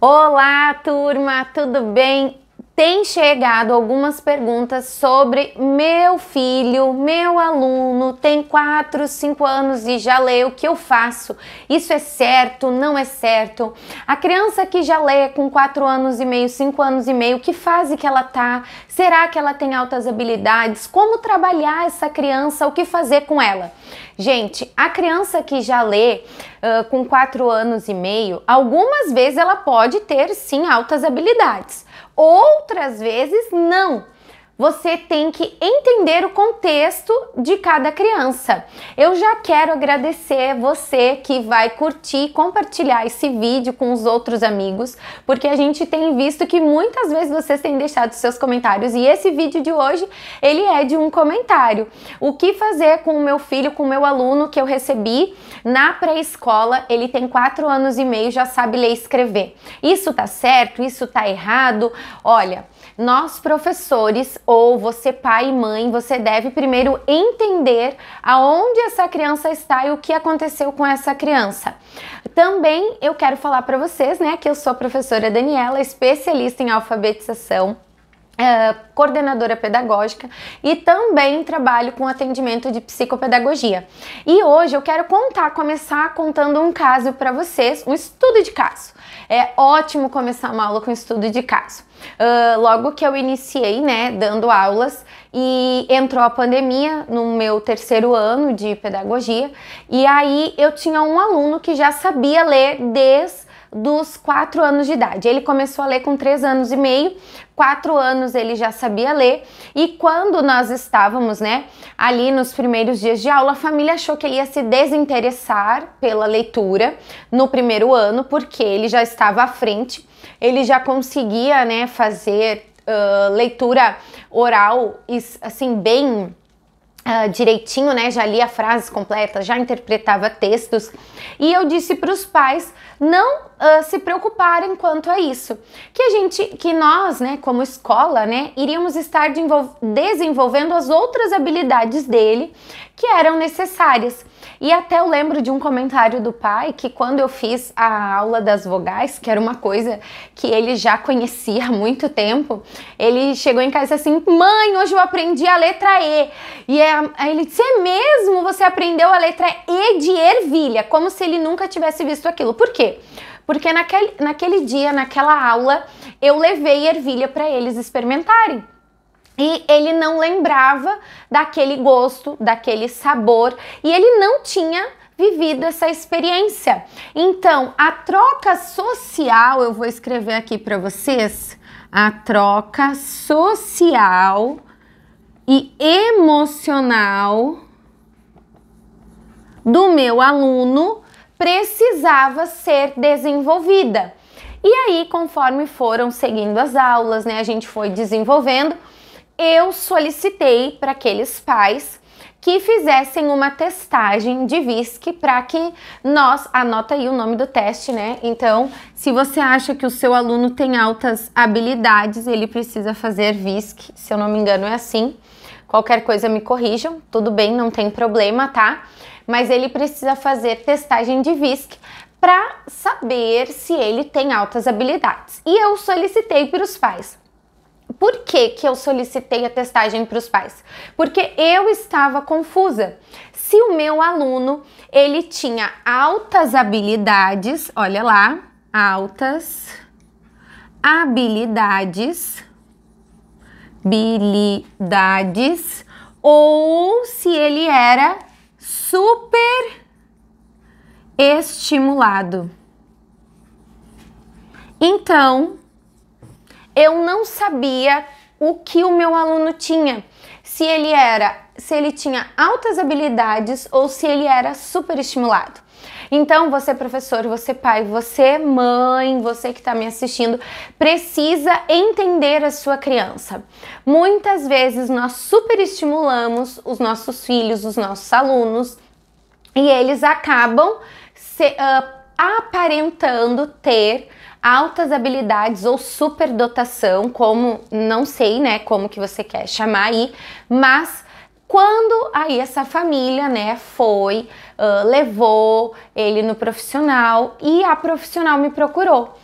Olá, turma, tudo bem? Tem chegado algumas perguntas sobre meu filho, meu aluno, tem 4, 5 anos e já lê, o que eu faço? Isso é certo, não é certo? A criança que já lê com 4 anos e meio, 5 anos e meio, que fase que ela tá? Será que ela tem altas habilidades? Como trabalhar essa criança? O que fazer com ela? Gente, a criança que já lê com 4 anos e meio, algumas vezes ela pode ter sim altas habilidades, outras vezes não. Você tem que entender o contexto de cada criança. Eu já quero agradecer você que vai curtir e compartilhar esse vídeo com os outros amigos, porque a gente tem visto que muitas vezes vocês têm deixado seus comentários e esse vídeo de hoje, ele é de um comentário. O que fazer com o meu filho, com o meu aluno que eu recebi na pré-escola? Ele tem 4 anos e meio, já sabe ler e escrever. Isso tá certo? Isso tá errado? Olha, nós professores ou você pai e mãe, você deve primeiro entender aonde essa criança está e o que aconteceu com essa criança. Também eu quero falar para vocês, né, que eu sou a professora Daniela, especialista em alfabetização, coordenadora pedagógica e também trabalho com atendimento de psicopedagogia. E hoje eu quero começar contando um caso para vocês, um estudo de caso. É ótimo começar uma aula com estudo de caso. Logo que eu iniciei, né, dando aulas e entrou a pandemia no meu 3º ano de pedagogia e aí eu tinha um aluno que já sabia ler desde dos 4 anos de idade. Ele começou a ler com 3 anos e meio, 4 anos ele já sabia ler e quando nós estávamos, né, ali nos primeiros dias de aula, a família achou que ele ia se desinteressar pela leitura no 1º ano, porque ele já estava à frente, ele já conseguia, né, fazer leitura oral, assim, bem direitinho, né, já lia frases completas, já interpretava textos e eu disse para os pais não se preocuparem quanto a isso, que nós, né, como escola, né, iríamos estar desenvolvendo as outras habilidades dele que eram necessárias. E até eu lembro de um comentário do pai que quando eu fiz a aula das vogais, que era uma coisa que ele já conhecia há muito tempo, ele chegou em casa assim: mãe, hoje eu aprendi a letra E. E aí ele disse: é mesmo? Você aprendeu a letra E de ervilha? Como se ele nunca tivesse visto aquilo. Por quê? Porque naquele dia, naquela aula, eu levei ervilha para eles experimentarem. E ele não lembrava daquele gosto, daquele sabor, e ele não tinha vivido essa experiência. Então, a troca social, eu vou escrever aqui para vocês, a troca social e emocional do meu aluno precisava ser desenvolvida. E aí, conforme foram seguindo as aulas, né, a gente foi desenvolvendo, eu solicitei para aqueles pais que fizessem uma testagem de VISC para que anota aí o nome do teste, né? Então, se você acha que o seu aluno tem altas habilidades, ele precisa fazer VISC, se eu não me engano é assim. Qualquer coisa me corrijam, tudo bem, não tem problema, tá? Mas ele precisa fazer testagem de VISC para saber se ele tem altas habilidades. E eu solicitei para os pais. Por que que eu solicitei a testagem para os pais? Porque eu estava confusa. Se o meu aluno, ele tinha altas habilidades, olha lá, altas habilidades, ou se ele era super estimulado. Então, eu não sabia o que o meu aluno tinha, se ele tinha altas habilidades ou se ele era super estimulado. Então, você professor, você pai, você mãe, você que está me assistindo, precisa entender a sua criança. Muitas vezes nós superestimulamos os nossos filhos, os nossos alunos, e eles acabam aparentando ter altas habilidades ou superdotação, como, não sei, né, como que você quer chamar aí, mas quando aí essa família, né, levou ele no profissional e a profissional me procurou.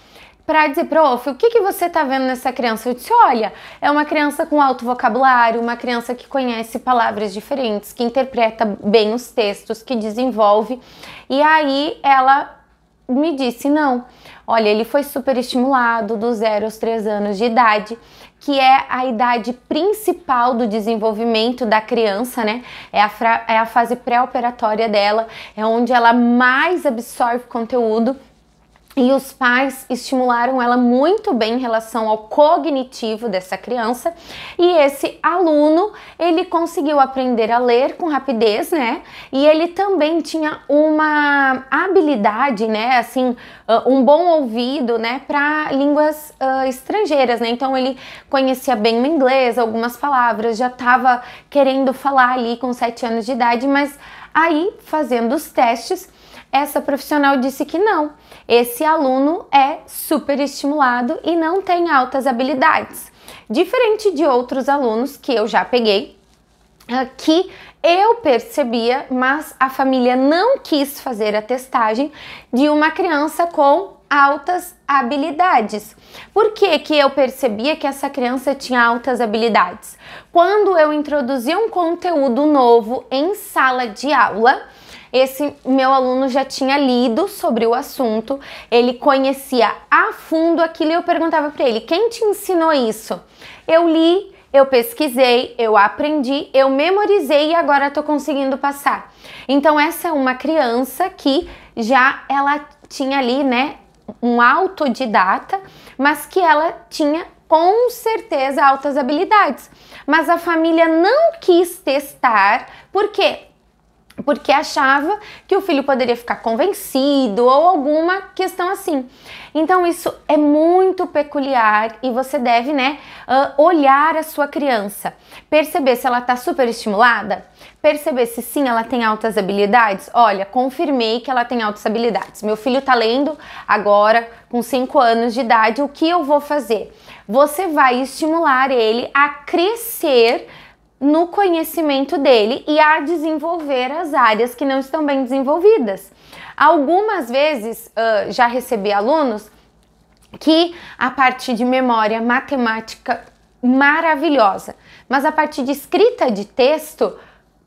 para dizer, prof, o que você tá vendo nessa criança? Eu disse, olha, é uma criança com alto vocabulário, uma criança que conhece palavras diferentes, que interpreta bem os textos, que desenvolve. E aí ela me disse, não, olha, ele foi super estimulado do 0 aos 3 anos de idade, que é a idade principal do desenvolvimento da criança, né? É a fase pré-operatória dela, é onde ela mais absorve conteúdo. E os pais estimularam ela muito bem em relação ao cognitivo dessa criança. E esse aluno, ele conseguiu aprender a ler com rapidez, né? E ele também tinha uma habilidade, né? Assim, um bom ouvido, né? Para línguas estrangeiras, né? Então ele conhecia bem o inglês, algumas palavras, já estava querendo falar ali com 7 anos de idade, mas aí, fazendo os testes, essa profissional disse que não, esse aluno é super estimulado e não tem altas habilidades. Diferente de outros alunos que eu já peguei, que eu percebia, mas a família não quis fazer a testagem de uma criança com altas habilidades. Por que que eu percebia que essa criança tinha altas habilidades? Quando eu introduzia um conteúdo novo em sala de aula, esse meu aluno já tinha lido sobre o assunto, ele conhecia a fundo aquilo e eu perguntava para ele, quem te ensinou isso? Eu li, eu pesquisei, eu aprendi, eu memorizei e agora estou conseguindo passar. Então essa é uma criança que já ela tinha ali, né, um autodidata, mas que ela tinha com certeza altas habilidades. Mas a família não quis testar, por quê? Porque achava que o filho poderia ficar convencido ou alguma questão assim. Então isso é muito peculiar e você deve, né, olhar a sua criança, perceber se ela está super estimulada, perceber se sim, ela tem altas habilidades. Olha, confirmei que ela tem altas habilidades. Meu filho está lendo agora com 5 anos de idade, o que eu vou fazer? Você vai estimular ele a crescer no conhecimento dele e a desenvolver as áreas que não estão bem desenvolvidas. Algumas vezes já recebi alunos que a parte de memória matemática maravilhosa, mas a parte de escrita de texto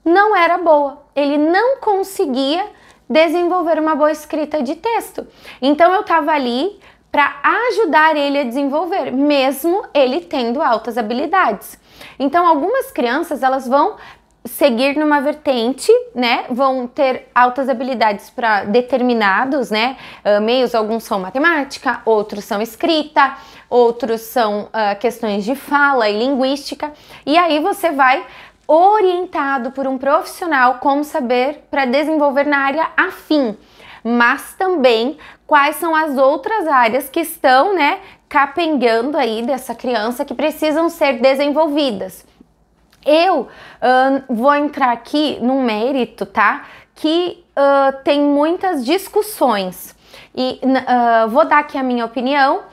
não era boa. Ele não conseguia desenvolver uma boa escrita de texto. Então eu estava ali para ajudar ele a desenvolver, mesmo ele tendo altas habilidades. Então, algumas crianças, elas vão seguir numa vertente, né? Vão ter altas habilidades para determinados, né, meios. Alguns são matemática, outros são escrita, outros são questões de fala e linguística. E aí você vai orientado por um profissional como saber para desenvolver na área afim, mas também quais são as outras áreas que estão, né, capengando aí dessa criança que precisam ser desenvolvidas. Eu vou entrar aqui num mérito, tá? Que tem muitas discussões e vou dar aqui a minha opinião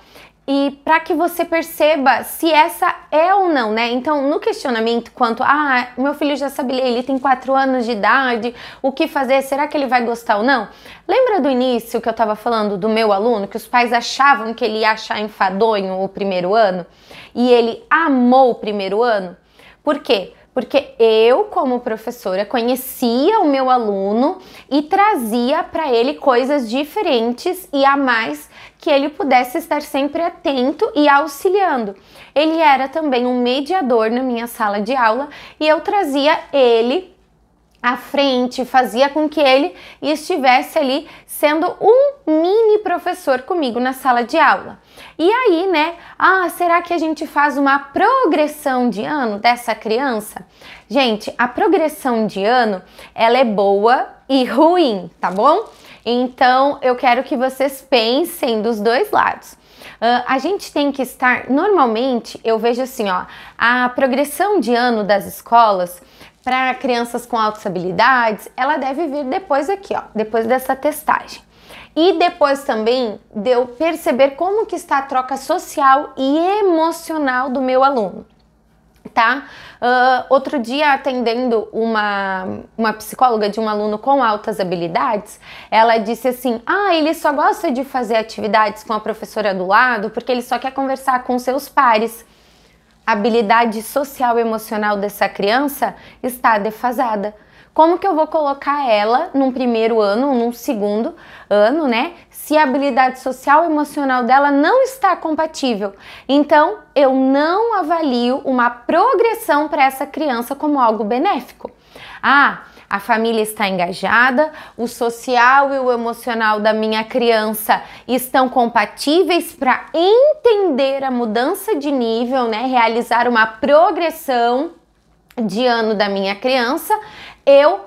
e para que você perceba se essa é ou não, né? Então, no questionamento quanto, meu filho já sabe ler, ele tem 4 anos de idade, o que fazer? Será que ele vai gostar ou não? Lembra do início que eu tava falando do meu aluno, que os pais achavam que ele ia achar enfadonho o primeiro ano? E ele amou o primeiro ano? Por quê? Porque eu, como professora, conhecia o meu aluno e trazia para ele coisas diferentes e a mais que ele pudesse estar sempre atento e auxiliando. Ele era também um mediador na minha sala de aula e eu trazia ele à frente, fazia com que ele estivesse ali sendo um mini professor comigo na sala de aula. E aí, né, será que a gente faz uma progressão de ano dessa criança? Gente, a progressão de ano, ela é boa e ruim, tá bom? Então, eu quero que vocês pensem dos dois lados. A gente tem que estar, normalmente, eu vejo assim, ó, a progressão de ano das escolas para crianças com altas habilidades, ela deve vir depois aqui, ó, depois dessa testagem. E depois também de eu perceber como que está a troca social e emocional do meu aluno. tá? Outro dia, atendendo uma psicóloga de um aluno com altas habilidades, ela disse assim: ele só gosta de fazer atividades com a professora do lado porque ele só quer conversar com seus pares. A habilidade social e emocional dessa criança está defasada. Como que eu vou colocar ela num primeiro ano, num segundo ano, né? Se a habilidade social e emocional dela não está compatível. Então, eu não avalio uma progressão para essa criança como algo benéfico. A família está engajada, o social e o emocional da minha criança estão compatíveis para entender a mudança de nível, né? Realizar uma progressão de ano da minha criança, eu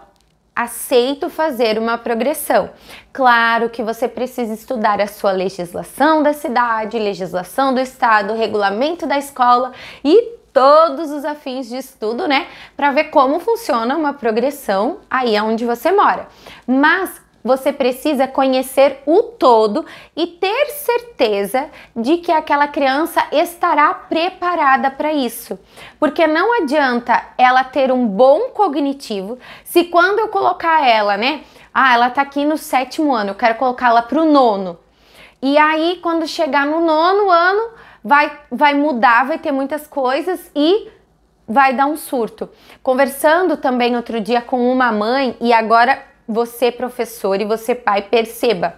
aceito fazer uma progressão. Claro que você precisa estudar a sua legislação da cidade, legislação do estado, regulamento da escola e todos os afins de estudo, né? Para ver como funciona uma progressão aí onde você mora. Mas você precisa conhecer o todo e ter certeza de que aquela criança estará preparada para isso. Porque não adianta ela ter um bom cognitivo se quando eu colocar ela, né? Ela tá aqui no 7º ano, eu quero colocá-la para o 9º. E aí, quando chegar no 9º ano, vai mudar, vai ter muitas coisas e vai dar um surto. Conversando também outro dia com uma mãe, e agora você, professor, e você, pai, perceba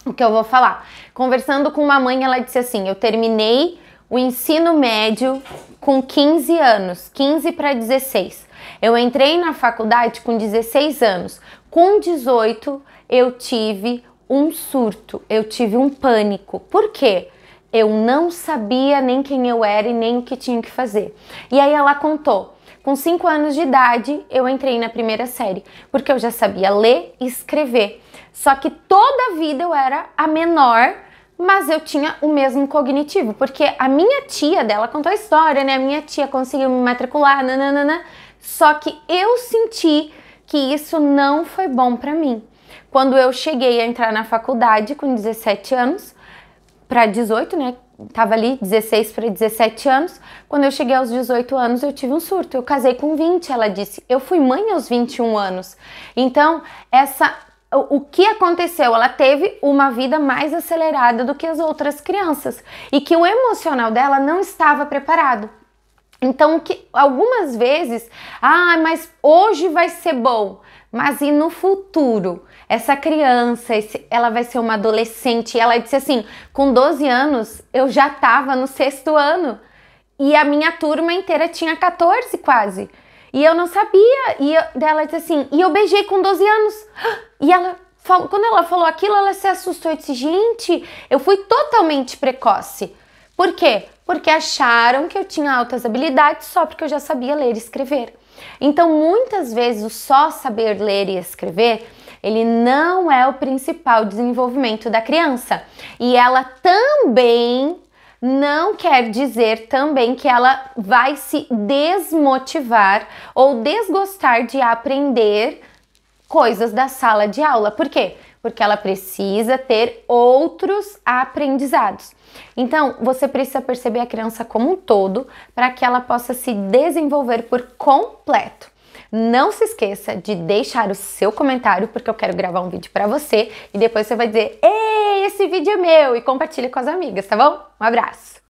o que eu vou falar. Conversando com uma mãe, ela disse assim: eu terminei o ensino médio com 15 anos, 15 para 16. Eu entrei na faculdade com 16 anos. Com 18, eu tive um surto, eu tive um pânico. Por quê? Eu não sabia nem quem eu era e nem o que tinha que fazer. E aí ela contou: com 5 anos de idade, eu entrei na primeira série, porque eu já sabia ler e escrever. Só que toda a vida eu era a menor, mas eu tinha o mesmo cognitivo, porque a minha tia dela contou a história, né? A minha tia conseguiu me matricular, nananana, só que eu senti que isso não foi bom para mim. Quando eu cheguei a entrar na faculdade com 17 anos, para 18, né? Tava ali 16 para 17 anos. Quando eu cheguei aos 18 anos, eu tive um surto. Eu casei com 20, ela disse. Eu fui mãe aos 21 anos. Então, o que aconteceu? Ela teve uma vida mais acelerada do que as outras crianças e que o emocional dela não estava preparado. Então, algumas vezes, mas hoje vai ser bom, mas e no futuro? Essa criança, ela vai ser uma adolescente. Ela disse assim: com 12 anos, eu já estava no 6º ano e a minha turma inteira tinha 14 quase. E eu não sabia. E ela disse assim: e eu beijei com 12 anos. E quando ela falou aquilo, ela se assustou e disse: gente, eu fui totalmente precoce. Por quê? Porque acharam que eu tinha altas habilidades só porque eu já sabia ler e escrever. Então, muitas vezes, o só saber ler e escrever, ele não é o principal desenvolvimento da criança. E ela também não quer dizer também que ela vai se desmotivar ou desgostar de aprender coisas da sala de aula. Por quê? Porque ela precisa ter outros aprendizados. Então, você precisa perceber a criança como um todo para que ela possa se desenvolver por completo. Não se esqueça de deixar o seu comentário, porque eu quero gravar um vídeo para você e depois você vai dizer: ei, esse vídeo é meu, e compartilha com as amigas, tá bom? Um abraço!